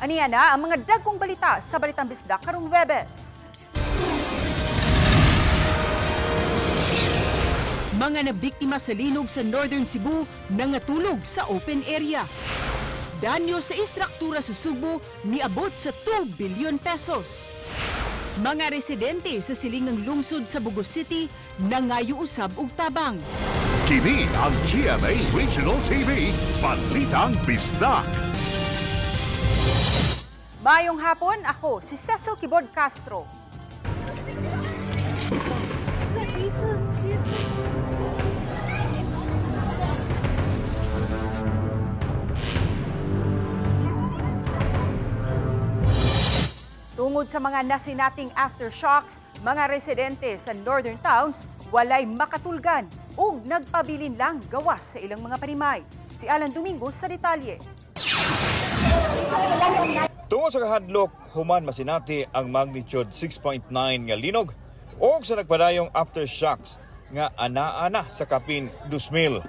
Aniya na ang mga dagkong balita sa Balitang Bisdak karong Huwebes. Mga nabiktima sa linog sa Northern Cebu nangatulog sa open area. Danyo sa istruktura sa Subo niabot sa 2 billion pesos. Mga residente sa silingang lungsod sa Bugos City nangayo usab og tabang. Kini ang GMA Regional TV, Balitang Bisdak. Mayong hapon, ako si Cecil Kibod Castro. Tungod sa mga nasinating aftershocks, mga residente sa northern towns walay makatulgan ug nagpabilin lang gawas sa ilang mga panimay. Si Alan Domingo sa detalye. Tungod sa kahadlok, human masinati ang magnitude 6.9 nga linog o sa nagpadayong aftershocks nga ana-ana sa kapin 2,000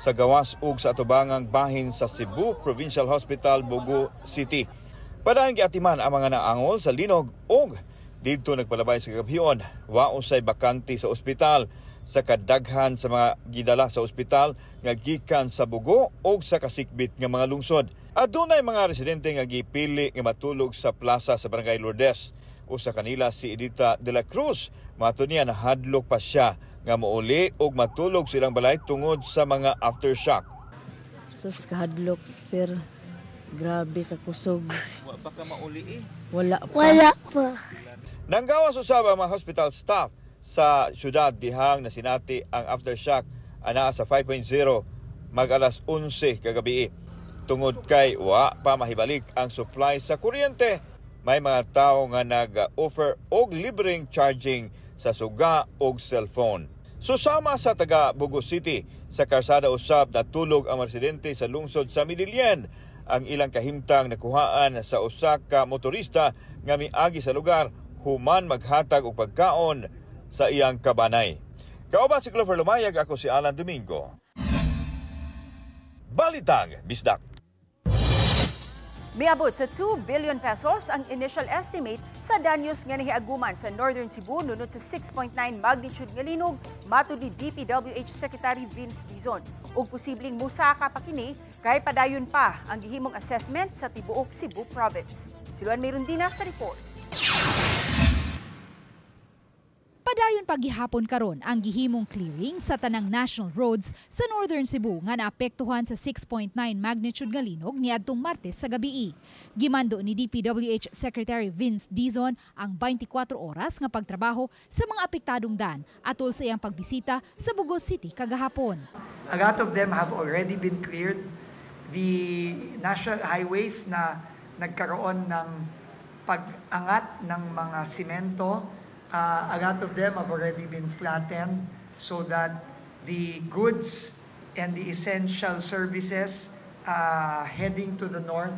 sa gawas ug sa atubangang bahin sa Cebu Provincial Hospital, Bugo City. Padayon giatiman ang mga naangol sa linog og didto nagpalabay sa gabhion wa usay bakante sa ospital sa kadaghan sa mga gidala sa ospital nga gikan sa Bugo o sa kasikbit nga mga lungsod. Adunay mga residente nga gipili nga matulog sa plaza sa Barangay Lourdes. O sa kanila si Edita de la Cruz, mato niya na hadlok pa siya nga mauli og matulog silang balay tungod sa mga aftershock. Sus kahadlok sir, grabe ka kusog. Wa pa ka mauli eh? Wala pa. Wala pa. Nanggawas usab ang mga hospital staff sa syudad dihang nasinati ang aftershock ana sa 5.0 mag-alas 11 kagabi. Tungod kay wa pa mahibalik ang supply sa kuryente, may mga tao nga nag-offer og libreng charging sa suga og cellphone. Susama sa taga Bugo City, sa karsada usab natulog ang residente sa lungsod sa Midilien. Ang ilang kahimtang nakuhaan sa usa ka motorista nga miagi sa lugar human maghatag og pagkaon sa iyang kabanay. Kauban si Clover Lumayag, ako si Alan Domingo. Balitang Bisdak. Miabot sa 2 billion pesos ang initial estimate sa danyos nga nahiaguman sa Northern Cebu nunod sa 6.9 magnitude nga linog matud ni DPWH Secretary Vince Dizon. Ug posibleng musaka pa kini kay padayon pa ang gihimong assessment sa tibuok Cebu Province. Si Luan Merundina sa report. Padayon paghihapon karon ang gihimong clearing sa tanang national roads sa Northern Cebu nga naapektuhan sa 6.9 magnitude nga linog niadtong Martes sa gabii. Gimando ni DPWH Secretary Vince Dizon ang 24 oras nga pagtrabaho sa mga apektadong dan atol sa iyang pagbisita sa Bugos City kagahapon. A lot of them have already been cleared. The national highways na nagkaroon ng pag-angat ng mga simento, a lot of them have already been flattened so that the goods and the essential services heading to the north,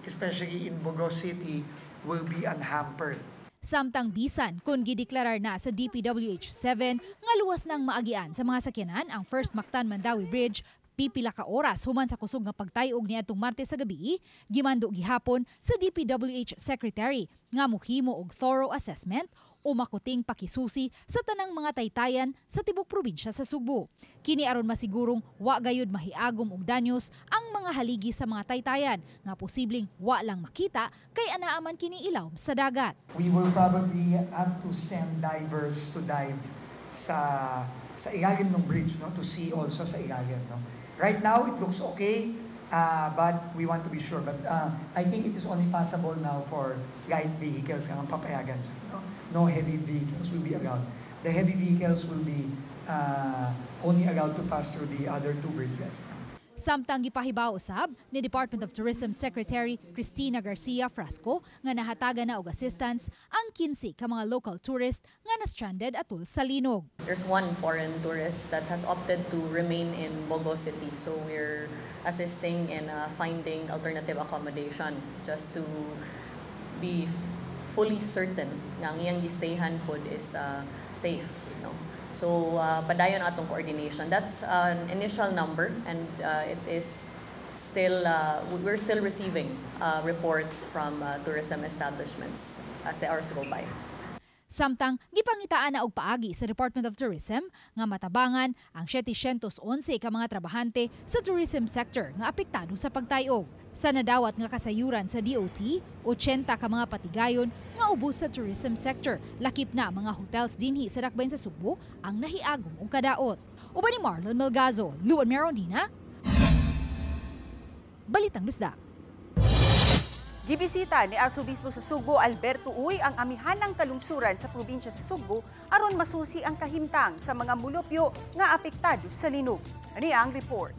especially in Bugos City, will be unhampered. Samtang bisan kung gideklarar na sa DPWH 7 nga luwas nang maagian sa mga sakyanan ang First Mactan-Mandawi Bridge, pipila ka oras human sa kusog nga pagtayog niadtong Martes sa gabi, gimando gihapon sa DPWH Secretary nga mohimo og thorough assessment o makuting pakisusi sa tanang mga taytayan sa tibok probinsya sa Subo. Kini aron masigurong wa gayud mahiagom og danyos ang mga haligi sa mga taytayan nga posibleng wa lang makita kay anaa man kini ilawom sa dagat. We will probably have to send divers to dive sa ilalim ng bridge, no, to see also sa ilalim, no. Right now it looks okay, but we want to be sure. But I think it is only possible now for light vehicles ang papayagan. No heavy vehicles will be allowed. The heavy vehicles will be only allowed to pass through the other two bridges. Samtang gipahibaw usab ni Department of Tourism Secretary Cristina Garcia Frasco nga nahatagan na og assistance ang 15 ka mga local tourist nga na-stranded atol sa linog. There's one foreign tourist that has opted to remain in Bogos City, so we're assisting in finding alternative accommodation just to be fully certain nga ang iyang gistayhan pod is safe. So, padayon atong coordination. That's an initial number and it is we're still receiving reports from tourism establishments as the hours go by. Samtang gipangitaan na og paagi sa Department of Tourism nga matabangan ang 711 ka mga trabahante sa tourism sector nga apektado sa pagtayog. Sa nadawat nga kasayuran sa DOT, 80 ka mga patigayon nga ubos sa tourism sector. Lakip na mga hotels dinhi sa dakbayn sa Subo ang nahiagom og kadaot. Uban ni Marlon Melgazo, Luan Merondina, Balitang Bisdak. Gibisita ni Arsobispo sa Subo Alberto Uy ang amihanang kalungsuran sa probinsya sa Subo aron masusi ang kahimtang sa mga mulupyo nga apektado sa linog. Ani ang report.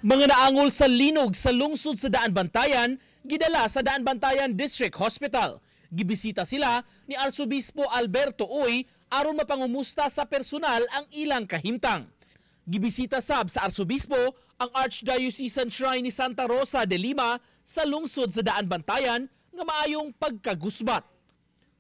Mga naangol sa linog sa lungsod sa Daan Bantayan, gidala sa Daan Bantayan District Hospital. Gibisita sila ni Arsobispo Alberto Uy aron mapangumusta sa personal ang ilang kahimtang. Gibisita sab sa Arsobispo ang Archdiocesan Shrine ni Santa Rosa de Lima sa lungsod sa Daan Bantayan nga maayong pagkagusbat.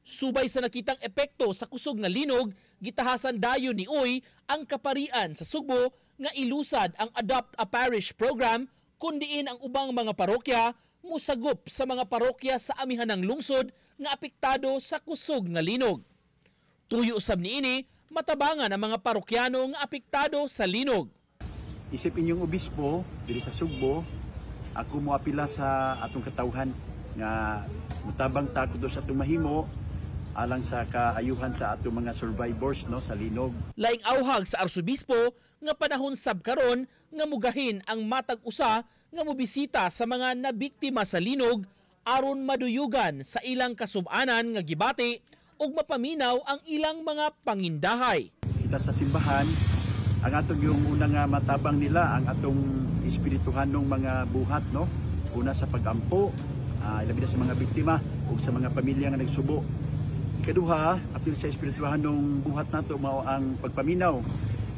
Subay sa nakitang epekto sa kusog nga linog, gitahasan dayon ni Uy ang kaparian sa Sugbo nga ilusad ang Adopt a Parish program kundiin ang ubang mga parokya musagop sa mga parokya sa amihanang lungsod nga apektado sa kusog nga linog. Tuyo sab niini matabangan ang mga parokyano nga apektado sa linog. Isip inyong obispo diri sa Sugbo, ako moapila sa atong katawhan nga mutabang ta kudo sa atong mahimo alang sa kaayuhan sa atong mga survivors no sa linog. Laing awhag sa Arsobispo nga panahon sab karon nga mugahin ang matag usa nga mobisita sa mga nabiktima sa linog aron maduyugan sa ilang kasub-anan nga gibati ug mapaminaw ang ilang mga pangindahay. Kita sa simbahan, ang atong yung una nga matabang nila ang atong espirituhanong mga buhat no. Una sa pagampo, labi na sa mga biktima ug sa mga pamilya nga nagsubo. Ikaduha, apil sa espirituhanong buhat nato mao ang pagpaminaw,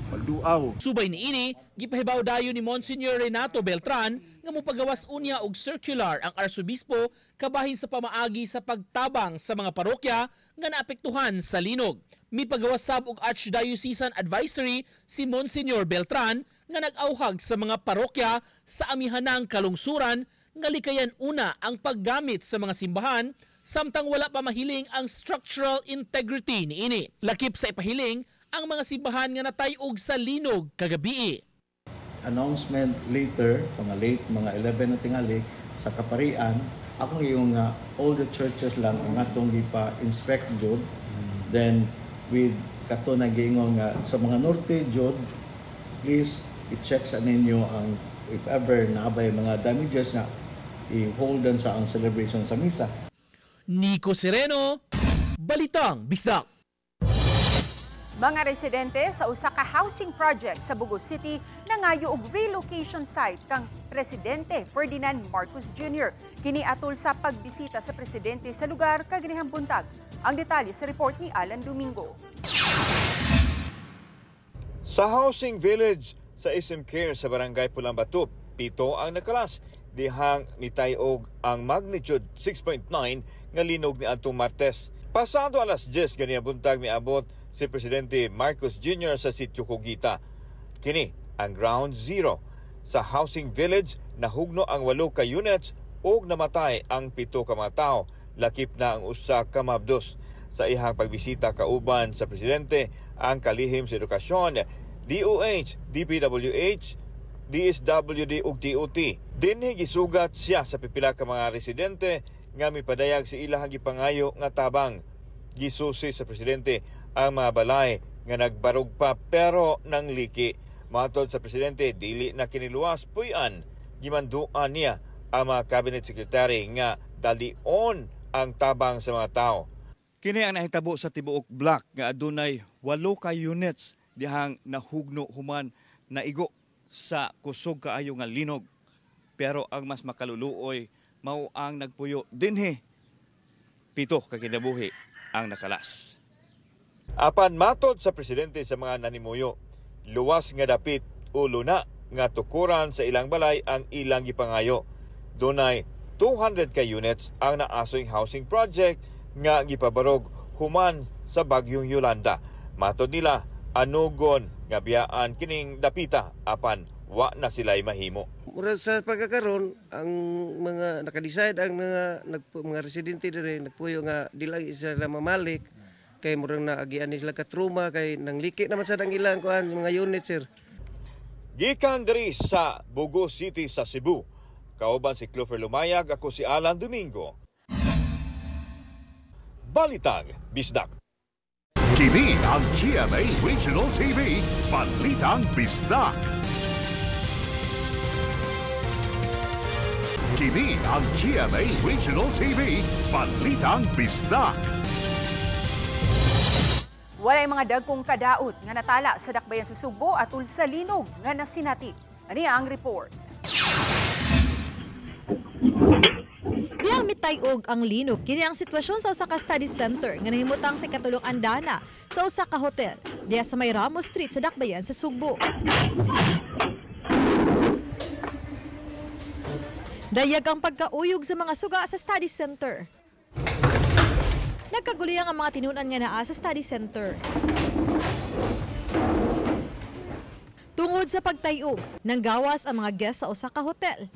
pagduaw. Subay niini, gipahibaw dayon ni Monsignor Renato Beltran nga mopagawas unya og circular ang Arsobispo kabahin sa pamaagi sa pagtabang sa mga parokya nga naapektuhan sa linog. Mipagawas sab og Archdiocesan Advisory si Monsignor Beltran nga nag-awhag sa mga parokya sa amihanang kalungsuran nga likayan una ang paggamit sa mga simbahan samtang wala pa mahiling ang structural integrity niini. Lakip sa ipahiling ang mga simbahan nga natayog sa linog kagabi. Announcement later, mga 11 na tingali sa kaparian, ako yung all the churches lang ang atong gipa-inspect jud. Then with kato nagingon nga sa mga norte jud, please i-check sa ninyo ang if ever naabay mga damages na i-holdan sa ang celebration sa misa. Nico Sereno, Balitang Bisdak. Mga residente sa usa ka housing project sa Bugos City nangayo og relocation site kang Presidente Ferdinand Marcos Jr. Kini atol sa pagbisita sa presidente sa lugar kaganihang buntag. Ang detalye sa report ni Alan Domingo. Sa housing village sa SM Care sa Barangay Pulang Batu, 7 ang nakalas. Dihang mitayog ang magnitude 6.9 nga linog ni adtong Martes. Pasado alas 10 ganihang buntag miabot si Presidente Marcos Jr. sa sitio Cogita. Kini ang ground zero. Sa housing village, nahugno ang 8 ka units ug namatay ang 7 ka mga tao. Lakip na ang usa ka mabdos. Sa ihang pagbisita kauban sa Presidente, ang kalihim sa edukasyon, DOH, DPWH, DSWD ug TOT. Dinhi gisugat siya sa pipila ka mga residente nga mipadayag si ilahang gipangayo nga tabang. Gisusi sa Presidente ang mga balay nga nagbarog pa pero nang liki. Matod sa Presidente, dili na kiniluwas puy-an. Gimanduan niya ang mga cabinet secretary nga dalion ang tabang sa mga tao. Kini ang nahitabo sa tibuok block nga adunay 8 ka units dihang nahugno human na igo sa kusog kaayo nga linog. Pero ang mas makaluluoy mao ang nagpuyo dinhi 7 ka kinabuhi ang nakalas. Apan matod sa Presidente sa mga nanimuyo, luwas nga dapit o luna nga tukuran sa ilang balay ang ilang gipangayo. Dunay 200 ka units ang naasoy housing project nga gipabarog human sa bagyong Yolanda. Matod nila, anugon nga biyaan kining dapita apan wa na sila'y mahimo. Mura sa pagkakaroon, ang mga nakadecide ang mga residente dire nagpuyo nga dili sila mamalik kay murang naagian sila ka trauma kay nang liki naman sa dang ilang kuan mga unit sir. Gikan diri sa Bogo City sa Cebu. Kauban si Clover Lumayag, ako si Alan Domingo. Balitang Bisdak. Kini ang GMA Regional TV, Balitang Bisdak. Kini ang GMA Regional TV, Balitang Bisdak. Walay mga dagkong kadaot nga natala sa dakbayan sa Sugbo atul sa linog nga nasinati. Ani ang report. Diyang mitayog ang linog kini ang sitwasyon sa usa ka study center nga nahimutang sa katulong andana sa usa ka hotel diya sa may Ramos Street sa dakbayan sa Sugbo. Dayag ang pagkauyog sa mga suga sa study center. Nagkaguliyang ang mga tinunan nga naa sa study center. Tungod sa pagtayog, nanggawas ang mga guest sa usa ka hotel.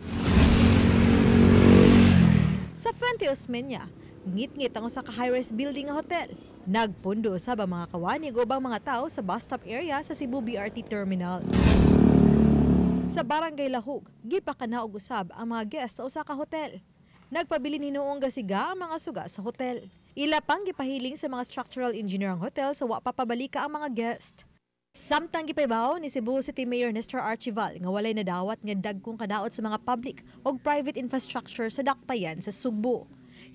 Sa Fuente Osmeña, ngit-ngit ang usa ka high-rise building nga hotel. Nagpundo sa mga kawani ubang mga tao sa bus stop area sa Cebu BRT Terminal. Sa Barangay Lahog, gipakanaog usab ang mga guest sa usa ka hotel. Nagpabili ni noong gasiga ang mga suga sa hotel. Ila pang gipahiling sa mga structural engineer ang hotel sa wa papabalika ang mga guest. Samtang gipaybaw ni Cebu City Mayor Nestor Archival nga walay nadawat nga dagkong kadaot sa mga public o private infrastructure sa dakbayan sa Sugbo.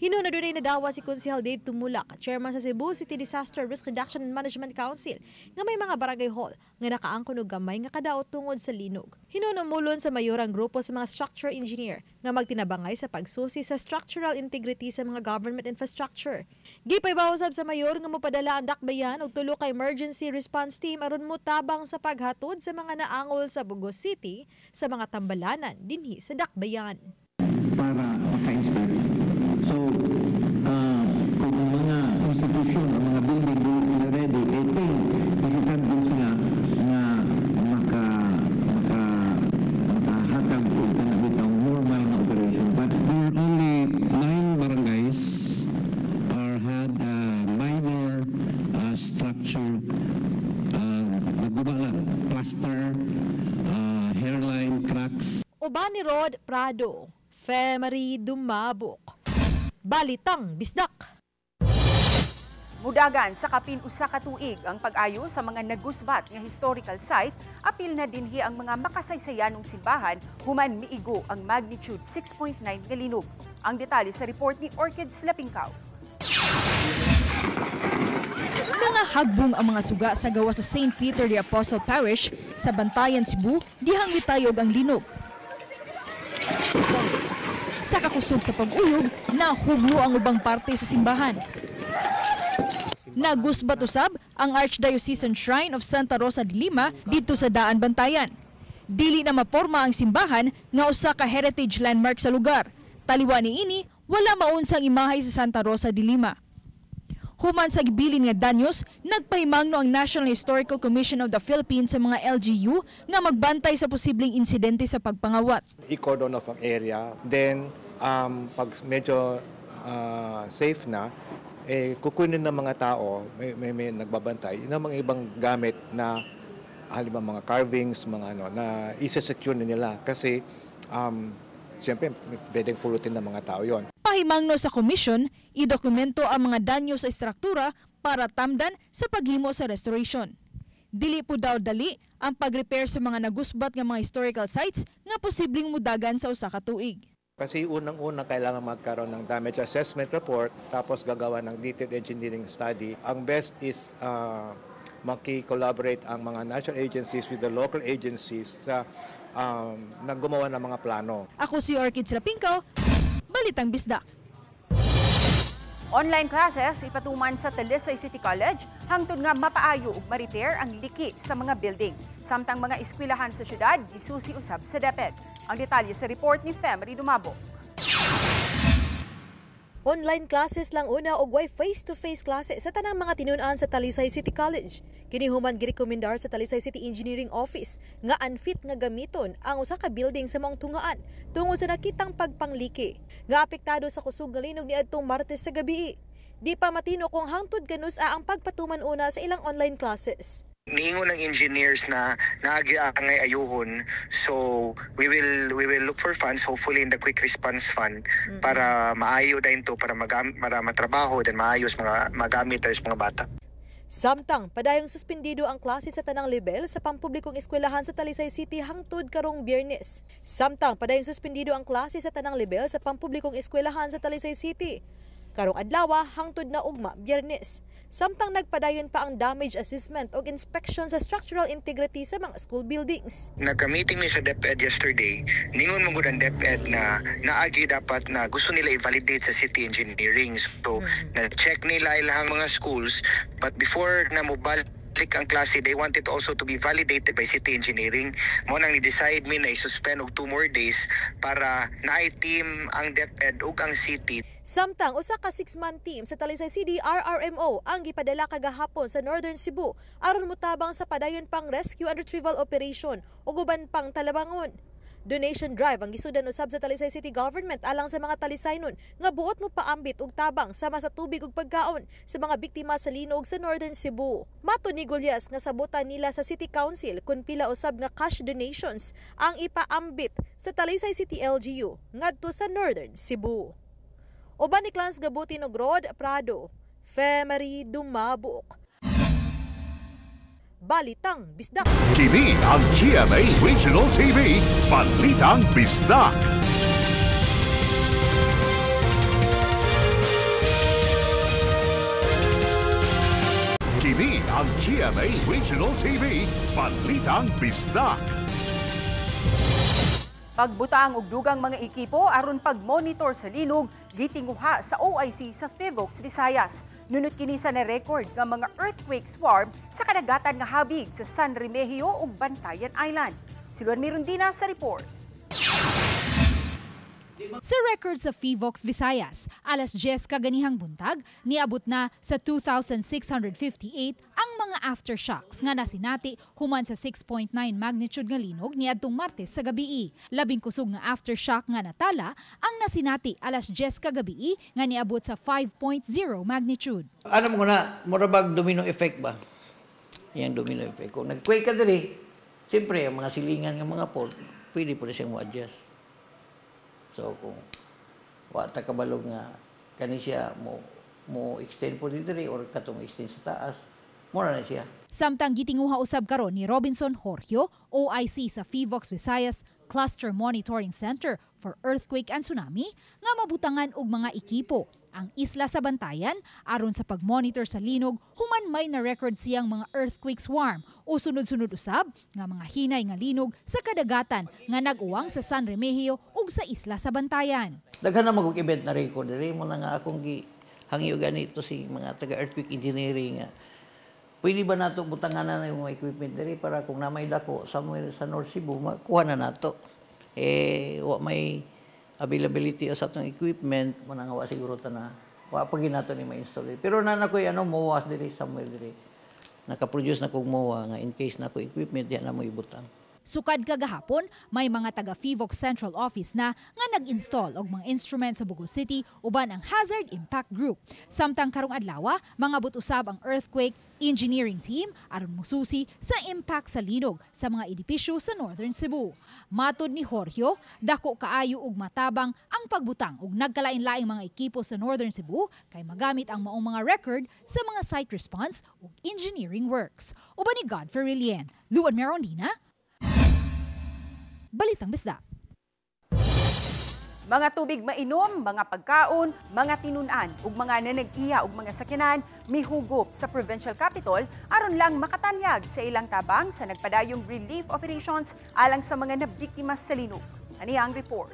Hinuna dunay nadawa si Konsehal Dave Tumulak, chairman sa Cebu City Disaster Risk Reduction and Management Council, nga may mga barangay hall nga nakaangkon og gamay nga kadaot tungod sa linog. Hinunumulon sa mayor ang grupo sa mga structure engineer nga magtinabangay sa pagsusi sa structural integrity sa mga government infrastructure. Gipaybaw usab sa mayor nga mopadala ang dakbayan og tulo ka emergency response team aron motabang sa paghatod sa mga naangol sa Bogo City sa mga tambalanan dinhi sa dakbayan. Para maka-inspire. So, kung ang mga institusyon, ang mga building doon sila ready, visitan doon sila na makahatag o tanabit ang normal na operation. But there are only 9 barangays had minor structure nagubalan, plaster, hairline cracks. Uban ni Rod Prado, Femery Dumabok. Balitang Bisdak. Mudagan sa kapin usa ka tuig ang pag-ayo sa mga nagusbat nga historical site, apil na dinhi ang mga makasaysayanong simbahan human miigo ang magnitude 6.9 nga linog. Ang detalye sa report ni Orchid Slapingkaw. Mga hagbong ang mga suga sa gawa sa St. Peter the Apostle Parish sa Bantayan, Cebu, dihang mitayog ang linog. Sa kakusog sa pag-uyog, nahugno ang ubang parte sa simbahan. Nagusbat usab ang Archdiocesan Shrine of Santa Rosa de Lima dito sa Daan Bantayan. Dili na maporma ang simbahan nga usa ka heritage landmark sa lugar. Taliwa niini, wala maunsang imahay sa Santa Rosa de Lima. Human sa gibilin nga danyos, nagpahimangno ang National Historical Commission of the Philippines sa mga LGU nga magbantay sa posibleng insidente sa pagpangawat. I-cordon off ang area, then pag medyo safe na, kukunin ng mga tao, may nagbabantay, ng mga ibang gamit na halimbawa mga carvings, mga na isa-secure na nila kasi siyempre pwedeng pulutin ng mga tao yon. Pahimangno sa komisyon, idokumento ang mga danyo sa istruktura para tamdan sa paghimo sa restoration. Dili po daw dali ang pag-repair sa mga nagusbat nga mga historical sites nga posibleng mudagan sa usa ka tuig. Kasi unang-una kailangan magkaroon ng damage assessment report tapos gagawa ng detailed engineering study. Ang best is maki-collaborate ang mga national agencies with the local agencies sa naggumawa ng mga plano. Ako si Orchid Slapingkaw, Balitang Bisdak. Online classes ipatuman sa Talisay City College hangtod nga mapaayo ug ma-repair ang liki sa mga building. Samtang mga eskwelahan sa syudad gisusi usab sa DepEd. Ang detalye sa report ni Femery Dumabok. Online classes lang una og way face-to-face classes sa tanang mga tinun-an sa Talisay City College. Kini human girekomendar sa Talisay City Engineering Office nga unfit nga gamiton ang usa ka building sa maong tungaan tungod sa nakitang pagpangliki nga apektado sa kusog nga linog niadtong Martes sa gabi. Di pa matino kung hangtod ganusa ang pagpatuman una sa ilang online classes. Niingon ng engineers na naagi-angay ayuhon, so we will look for funds, hopefully in the quick response fund, para maayo din to, para matrabaho din maayos magamit sa mga bata. Samtang padayong suspendido ang klase sa tanang level sa pampublikong eskwelahan sa Talisay City hangtod karong Biyernes. Samtang padayong suspendido ang klase sa tanang level sa pampublikong eskwelahan sa Talisay City karong adlaw hangtod na ugma Biyernes. Samtang nagpadayon pa ang damage assessment o inspection sa structural integrity sa mga school buildings. Nagka-meeting mi sa DepEd yesterday, ningon mo gud ang DepEd na naagi dapat na gusto nila i-validate sa city engineering. So, na-check nila ilang mga schools, but before na mobile ang klase, they wanted also to be validated by city engineering. Mo nang ni-decide mi na i-suspend og 2 more days para na-team ang DepEd ug ang city. Samtang usa ka 6-man team sa Talisay City RRMO ang gipadala kagahapon sa Northern Cebu aron motabang sa padayon pang rescue and retrieval operation ug uban pang talabangon. Donation drive ang gisudan usab sa Talisay City Government alang sa mga Talisaynon nga buot mo paambit og tabang sama sa tubig ug pagkaon sa mga biktima sa linog sa Northern Cebu. Mato ni Gulyas nga sabutan nila sa City Council kung pila usab nga cash donations ang ipaambit sa Talisay City LGU ngadto sa Northern Cebu. Uban ni Clans Gabuti og Rod Prado, Femery Dumabok. Balitang Bisdak. Kini ang GMA Regional TV, Balitang Bisdak. Kini ang GMA Regional TV, Balitang Bisdak. Pagbutaang og dugang mga ekipo aron pag-monitor sa linog gitinguha sa OIC sa Fivox, Visayas. Nunot kini sa na-record nga mga earthquake swarm sa kadagatan nga habig sa San Remigio ug Bantayan Island. Si Luan Mirundina sa report. Sa record sa Fivox, Visayas, alas 10 kaganihang buntag, niabot na sa 2,658 ang mga aftershocks nga nasinati human sa 6.9 magnitude nga linog niadtong Martes sa gabi. Labing kusog nga aftershock nga natala ang nasinati alas 10 kagabi nga niabot sa 5.0 magnitude. Ano mo na, murabag domino effect ba? Yang domino effect. Kung nag-quake ka diri, siyempre ang mga silingan ng mga pole, pwede po na siyang ma-adjust. So kung wata kabalog nga kani siya mo extend po dito or katong extend sa taas, mura na siya. Samtang gitinguha usab karon ni Robinson Jorgio, OIC sa Fivox Visayas Cluster Monitoring Center for Earthquake and Tsunami, nga mabutangan og mga ekipo ang isla sa Bantayan aron sa pag-monitor sa linog human may na-record siyang mga earthquake swarm o sunod-sunod usab nga mga hinay nga linog sa kadagatan nga nag-uwang sa San Remigio ug sa isla sa Bantayan. Daghan na mag-event na record diri mo na nga akong hangyo ganito si mga taga-earthquake engineering nga. Pwede ba nato butangan na yung mga equipment diri para kung na may dako somewhere sa North Cebu makuha na nato. Wa may availability sa atong equipment mo nang wa siguro ta na wa pa ginato ni ma-install. Pero na nakoy mowa diri somewhere diri. Naka-produce na kog mowa nga in case na ko equipment diha na mo ibutang. Sukad kagahapon, may mga taga Fivox Central Office na nga nag-install og mga instrument sa Bogo City uban ang Hazard Impact Group. Samtang karong adlaw, mga but-usab ang earthquake engineering team aron mususi sa impact sa linog sa mga edipisyo sa Northern Cebu. Matod ni Jorgio, dako kaayo ug matabang ang pagbutang ug nagkalain-laing mga ekipo sa Northern Cebu kay magamit ang maong mga record sa mga site response ug engineering works. Uban ni Godfrey Rilien, Luan Merondina, Balitang Bisdak. Mga tubig mainom, mga pagkaon, mga tinunan ug mga nanag-iya ug mga sakyanan mihugop sa provincial capital aron lang makatanyag sa ilang tabang sa nagpadayong relief operations alang sa mga nabiktima sa linog. Ani ang report.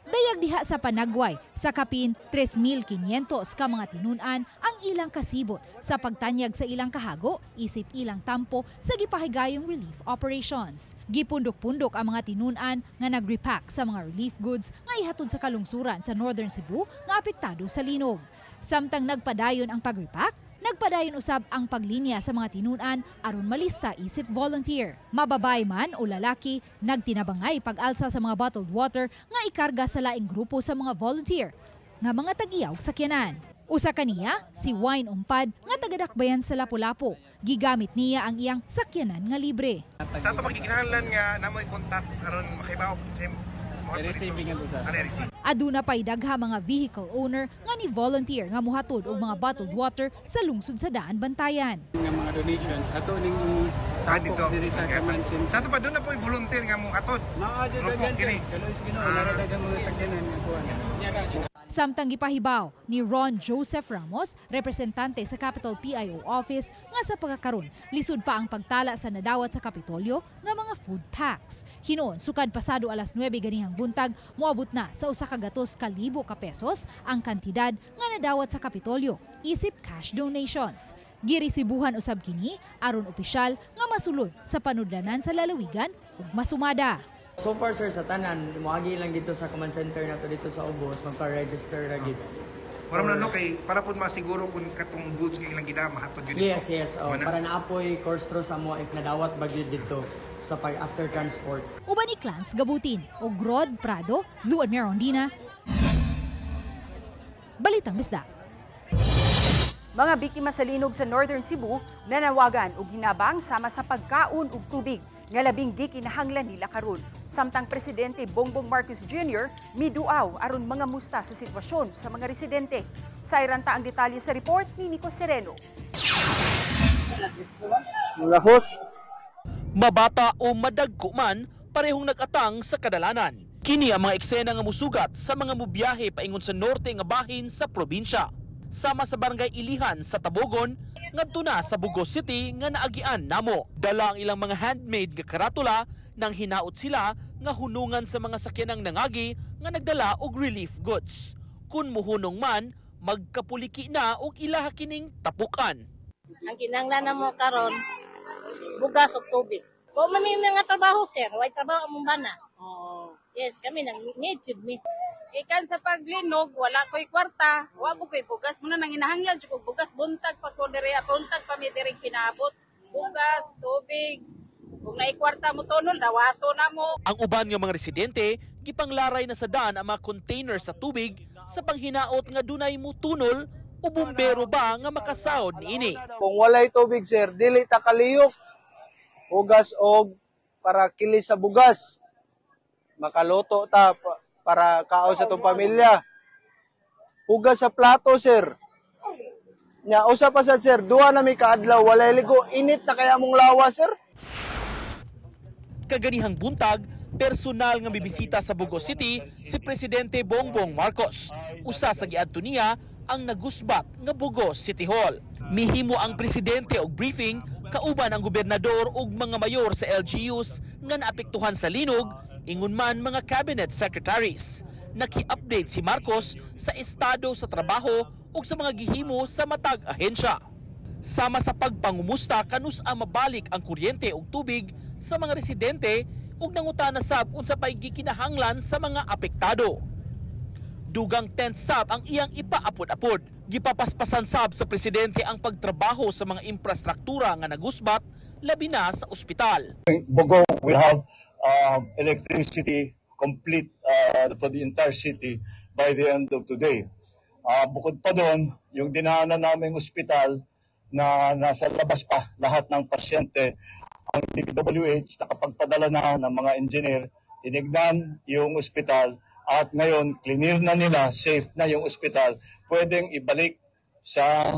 Dayag diha sa Panagway, sa kapin 3,500 ka mga tinunan ang ilang kasibot sa pagtanyag sa ilang kahago, isip ilang tampo sa gipahigayong relief operations. Gipundok-pundok ang mga tinunan nga nag-repack sa mga relief goods nga ihatod sa kalungsuran sa Northern Cebu nga apektado sa linog. Samtang nagpadayon ang pag-repack, nagpadayon usab ang paglinya sa mga tinunan aron malista isip volunteer. Mababay man o lalaki, nagtinabangay pag-alsa sa mga bottled water nga ikarga sa laing grupo sa mga volunteer nga mga tag-iyaw sakyanan. Usa kaniya si Wine Umpad nga taga-Dakbayan sa Lapu-Lapu. Gigamit niya ang iyang sakyanan nga libre. Sa ato pagkikinahanglan nga namoy kontak aron makibaw sa aduna pay dagha mga vehicle owner nga ni volunteer nga mohatod og mga bottled water sa lungsod sa Daan Bantayan. Nga mga donations ato ning dito diri sa Kamansin. Sa ato pa doon na po volunteer nga mo hatod. Maayo dagan sir. Kaloy Ginoo naradagan mga sakyanan nga kuan. Samtang gipahibaw ni Ron Joseph Ramos, representante sa Capitol PIO Office, nga sa pagkakaroon, lisod pa ang pagtala sa nadawat sa Kapitolyo nga mga food packs. Hinoon, sukad pasado alas 9 ganihang buntag, moabot na sa 1,200,000 ka pesos ang kantidad nga nadawat sa Kapitolyo, isip cash donations. Girisibuhan usab kini aron opisyal nga masulod sa panudlanan sa lalawigan ug masumada. So far sir, sa tanan, muagi lang dito sa command center nato dito sa Ubos, magpa-register ra gid. Para man kay para pud masiguro kun katong goods nga ilang gida mahatod yun dito. Yes. Para naapoy course through sa mo if nadawat bagyo dito sa pag after transport. Uban ni Clans Gabutin o Rod Prado, Luan Merondina. Balitang Bisda. Mga biktima sa linog sa Northern Cebu nanawagan og hinabang sama sa pagkaon ug tubig nga labing di kinahanglan nila karon. Samtang Presidente Bongbong Marcos Jr. miduaw aron mga musta sa sitwasyon sa mga residente. Sa iranta ang detalye sa report ni Nico Sereno. Mabata o madagko man, parehong nag-atang sa kadalanan. Kini ang mga eksena nga musugat sa mga mubiyahe paingon sa norte nga bahin sa probinsya. Sama sa barangay Ilihan sa Tabogon, ngadto na sa Bugos City nga naagian namo. Dala ang ilang mga handmade nga karatula nang hinaot sila nga hunungan sa mga sakyanang nangagi nga nagdala og relief goods. Kun muhunong man, magkapuliki na og ilaha kining tapukan. Ang kinahanglan namo karon bugas ug tubig. Kung may mga trabaho sir, way trabaho among bana. Yes, kami nang need me. Ikan sa paglinog, wala ko'y kwarta, wala ko ko'y bugas. Muna nang inahanglan, ko bugas, buntag pa ko diri, buntag pa mi diri pinabot. Bugas, tubig, kung naay kwarta mo tunol, dawato na mo. Ang uban nga mga residente, gipanglaray na sa daan ang mga container sa tubig sa panghinaot nga dunay mo tunol o bumbero ba nga makasahod niini. Kung walay tubig sir, dili ta kaliyok, bugas og para kilis sa bugas. Makaluto ta para kaon sa itong pamilya. Hugas sa plato, sir. Nya, usa pa sad, sir. Duha na may kaadlaw. Walay ligo. Init na kaya mong lawa, sir. Kaganihang buntag, personal nga bibisita sa Bugos City si Presidente Bongbong Marcos. Usa sa giadto niya ang nagusbat nga Bugos City Hall. Mihimo ang presidente og briefing kauban ang gobernador ug mga mayor sa LGUs nga naapektuhan sa linog, ingon man mga cabinet secretaries. Naki-update si Marcos sa estado sa trabaho ug sa mga gihimo sa matag ahensya. Sama sa pagpangumusta kanus ang mabalik ang kuryente ug tubig sa mga residente ug nangutana sab unsa pay gikinahanglan sa mga apektado. Dugang tent sab ang iyang ipaapod-apod. Gipapaspasan sab sa presidente ang pagtrabaho sa mga infrastruktura nga nagusbat labi na sa ospital. Bogo will have electricity complete for the entire city by the end of today. Bukod pa doon, yung dinaanan naming ospital na nasa labas pa lahat ng pasyente, ang DPWH nakapagpadala na ng mga engineer, tinignan yung ospital at ngayon clear na nila, safe na yung ospital, pwedeng ibalik sa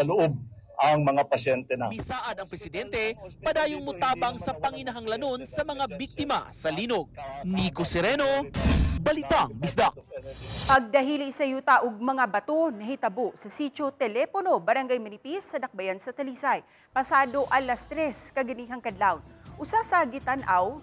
loob ang mga pasyente na. Bisaad ang presidente, padayong mutabang sa panginahanglanon sa mga biktima sa linog. Nico Sereno, Balitang Bisda. Pagdahili sa yuta ug mga bato nahitabo sa sitio Telepono, Barangay Manipis sa Dakbayan sa Talisay. Pasado alas 3 kaganihang kadlaw. Usa sa gitanaw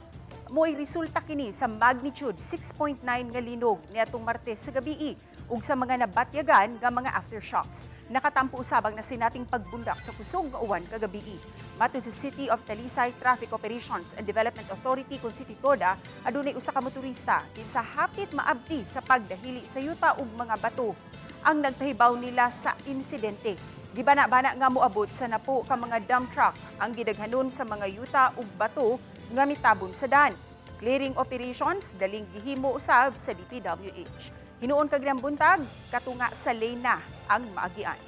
mo'y resulta kini sa magnitude 6.9 nga linog niadtong Martes sa gabii ug sa mga nabatyagan nga mga aftershocks. Nakatampo usabang na sinating pagbundak sa kusog nga uwan kagabii. Mato sa City of Talisay Traffic Operations and Development Authority kun City Toda, adunay usa ka motorista kinsa hapit maabti sa pagdahili sa yuta ug mga bato ang nagpahibaw nila sa insidente. Gibana-bana nga moabot sa napo ka mga dump truck ang gidaghanon sa mga yuta ug bato nga mitabon sa daan. Clearing operations daling gihimo usab sa DPWH. Hinuon kag buntag katunga sa lane na ang maagian.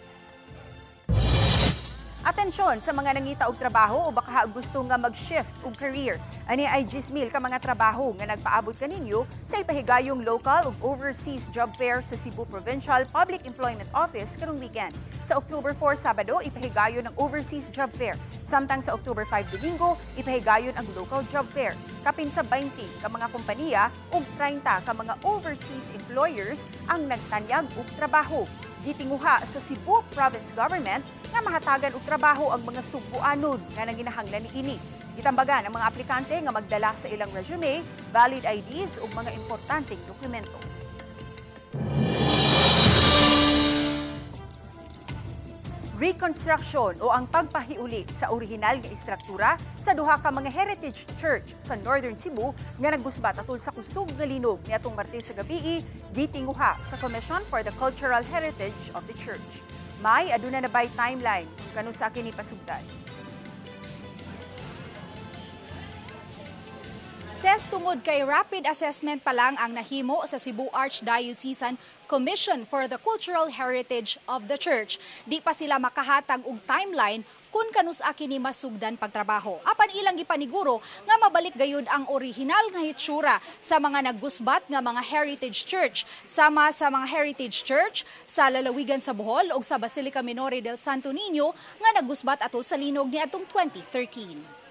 Atensyon sa mga nangita og trabaho o baka gusto nga mag-shift og career. Ani ay 10,000 ka mga trabaho nga nagpaabot kaninyo sa ipahigayong local ug overseas job fair sa Cebu Provincial Public Employment Office karong weekend. Sa October 4 Sabado, ipahigayon ang overseas job fair. Samtang sa October 5 Domingo, ipahigayon ang local job fair. Kapin sa 20 ka mga kompanya ug 30 ka mga overseas employers ang nagtanyag og trabaho. Gitinguha sa Cebu Province Government nga mahatagan og trabaho ang mga Cebuanon nga nanginahanglan niini. Gitambagan ang mga aplikante nga magdala sa ilang resume, valid IDs ug mga importanteng dokumento. Reconstruction o ang pagpahiuli sa orihinal nga istruktura sa duha ka mga heritage church sa Northern Cebu nga nagbusbat atol sa kusog nga linog niadtong Martes sa gabii gitinguha sa Commission for the Cultural Heritage of the Church. May aduna na bay timeline kung kanu sa kini pasugdan. Ses tungod kay rapid assessment pa lang ang nahimo sa Cebu Archdiocesan Commission for the Cultural Heritage of the Church. Di pa sila makahatag og timeline kung kanus kini masugdan pagtrabaho. Apan ilang gipaniguro nga mabalik gayud ang orihinal nga hitsura sa mga naggusbat nga mga heritage church, sama sa mga heritage church sa lalawigan sa Bohol ug sa Basilica Minore del Santo Niño nga naggusbat atol sa linog niadtong 2013.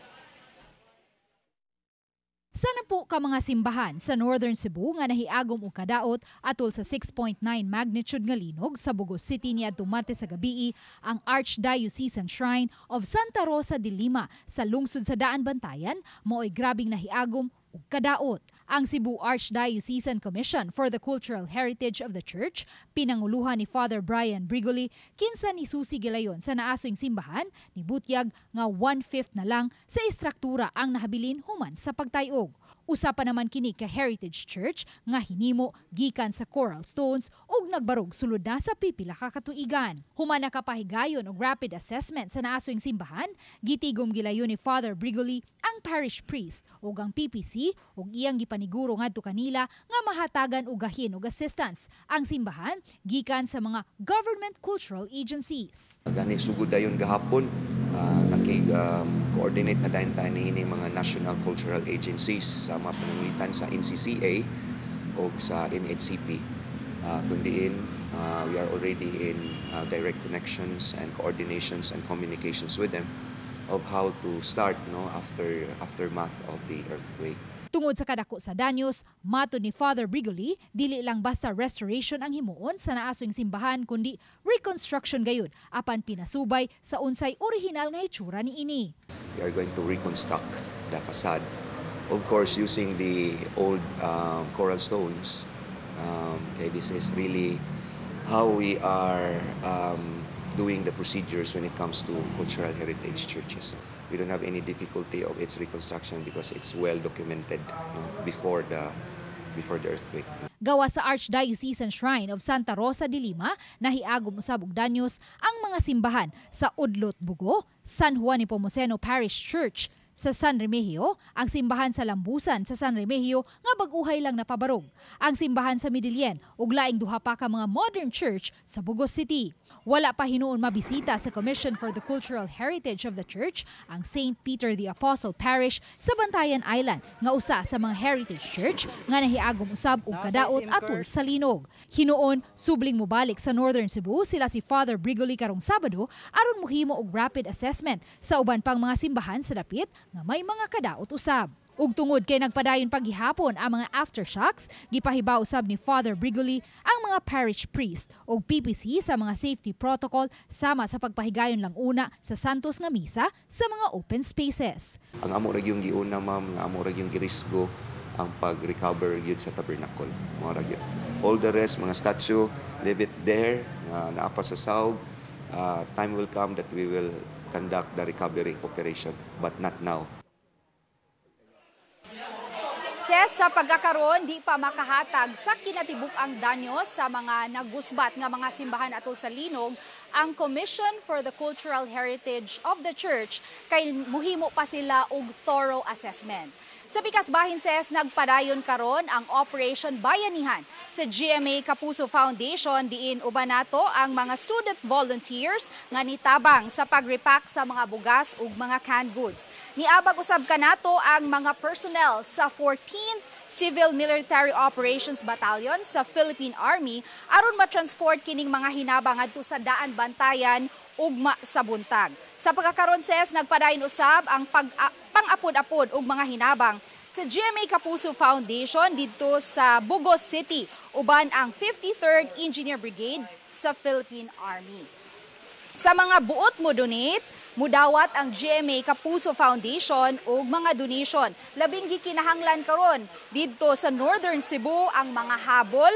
Sa napo ka mga simbahan sa Northern Cebu nga nahiagom og kadaot atol sa 6.9 magnitude nga linog sa Bugos City niadtong Martes sa gabii ang Archdiocesan Shrine of Santa Rosa de Lima sa lungsod sa Daan Bantayan mao'y grabing nahiagom og kadaot. Ang Cebu Archdiocesan Commission for the Cultural Heritage of the Church, pinanguluhan ni Father Brian Brigoli, kinsa ni Susi Gilayon sa naasoing simbahan, nibutyag nga 1/5 na lang sa istruktura ang nahabilin human sa pagtayog. Usapan naman kini ka Heritage Church nga hinimo gikan sa coral stones ug nagbarog sulod na sa pipila ka katuigan. Human nakapahigayon og rapid assessment sa naasoing simbahan, gitigom gilayon ni Father Brigoli ang parish priest ug ang PPC ug iyang gipaniguro ngadto kanila nga mahatagan og gahin ug assistance ang simbahan gikan sa mga government cultural agencies. Gani sugod dayon gahapon coordinate na dayon tayo ni mga national cultural agencies sa mga pananglitan sa NCCA o sa NHCP. Kundiin, we are already in direct connections and coordinations and communications with them of how to start aftermath of the earthquake. Tungod sa kadako sa danyos, matud ni Father Brigoli, dili lang basta restoration ang himuon sa naasoing simbahan kundi reconstruction gayud apan pinasubay sa unsay orihinal nga hitsura niini. We are going to reconstruct the facade. Of course, using the old coral stones. Okay, this is really how we are doing the procedures when it comes to cultural heritage churches. We don't have any difficulty of its reconstruction because it's well documented before the earthquake. Gawa sa Archdiocesan Shrine of Santa Rosa de Lima, nahiagom usab og danyos ang mga simbahan sa Udlot Bugo, San Juan Nepomuceno Parish Church, sa San Remigio, ang simbahan sa Lambusan sa San Remigio nga bag-uhay lang napabarog, ang simbahan sa Midilien ug laing duha pa ka mga modern church sa Bugos City. Wala pa hinuon mabisita sa Commission for the Cultural Heritage of the Church ang St. Peter the Apostle Parish sa Bantayan Island nga usa sa mga heritage church nga nahiagom usab og kadaot atol sa linog. Hinuon subling mobalik sa Northern Cebu sila si Father Brigoli karong Sabado aron mohimo og rapid assessment sa uban pang mga simbahan sa dapit nga may mga kadaot usab. Ug tungod kay nagpadayon paghihapon ang mga aftershocks, gipahibaw usab ni Father Brigoli ang mga parish priest ug PPC sa mga safety protocol sama sa pagpahigayon lang una sa Santos nga misa sa mga open spaces. Ang amo ra gyung giuna ma'am, nga amo ra gyung girisgo ang pag-recover gyud sa tabernacle. Mo ra gyud. All the rest mga statue, leave it there nga naapa sa sawg. Time will come that we will conduct the recovery operation, but not now. Ses, sa pagkakaroon, di pa makahatag sa kinatibuk ang danyo sa mga nagusbat nga mga simbahan ato sa Linog, ang Commission for the Cultural Heritage of the Church kay muhimo pa sila og thorough assessment. Sa pikas bahin ses, nagpadayon karon ang Operation Bayanihan sa GMA Kapuso Foundation diin uban nato ang mga student volunteers nga nitabang sa pagrepack sa mga bugas ug mga canned goods. Niabag usab kanato ang mga personnel sa 14th Civil Military Operations Battalion sa Philippine Army aron ma-transport kining mga hinabang adto sa daan bantayan ugma sa buntag. Sa pagkakaroon ses, nagpadayon usab ang pang-apod-apod ug mga hinabang sa GMA Kapuso Foundation dito sa Bugos City, uban ang 53rd Engineer Brigade sa Philippine Army. Sa mga buot mo donate, mudawat ang GMA Kapuso Foundation og mga donation. Labing gikinahanglan karon dito sa Northern Cebu ang mga habol,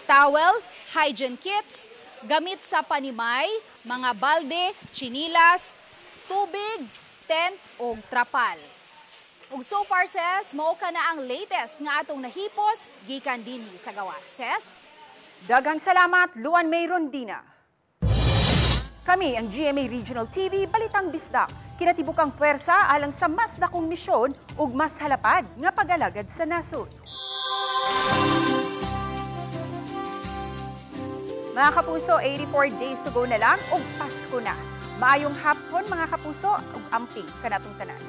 towel, hygiene kits, gamit sa panimay, mga balde, chinilas, tubig, tent o trapal. Ug so far ses, mao ka na ang latest nga atong nahipos gikan dinhi sa gawas. Ses, daghang salamat, Luan May Rondina. Kami ang GMA Regional TV Balitang Bisdak. Kinatibukang puwersa alang sa mas dakong misyon ug mas halapad nga pag-alagad sa nasod. Mga kapuso, 84 days to go na lang ug Pasko na. Maayong hapon mga kapuso ug amping kanatong tanan.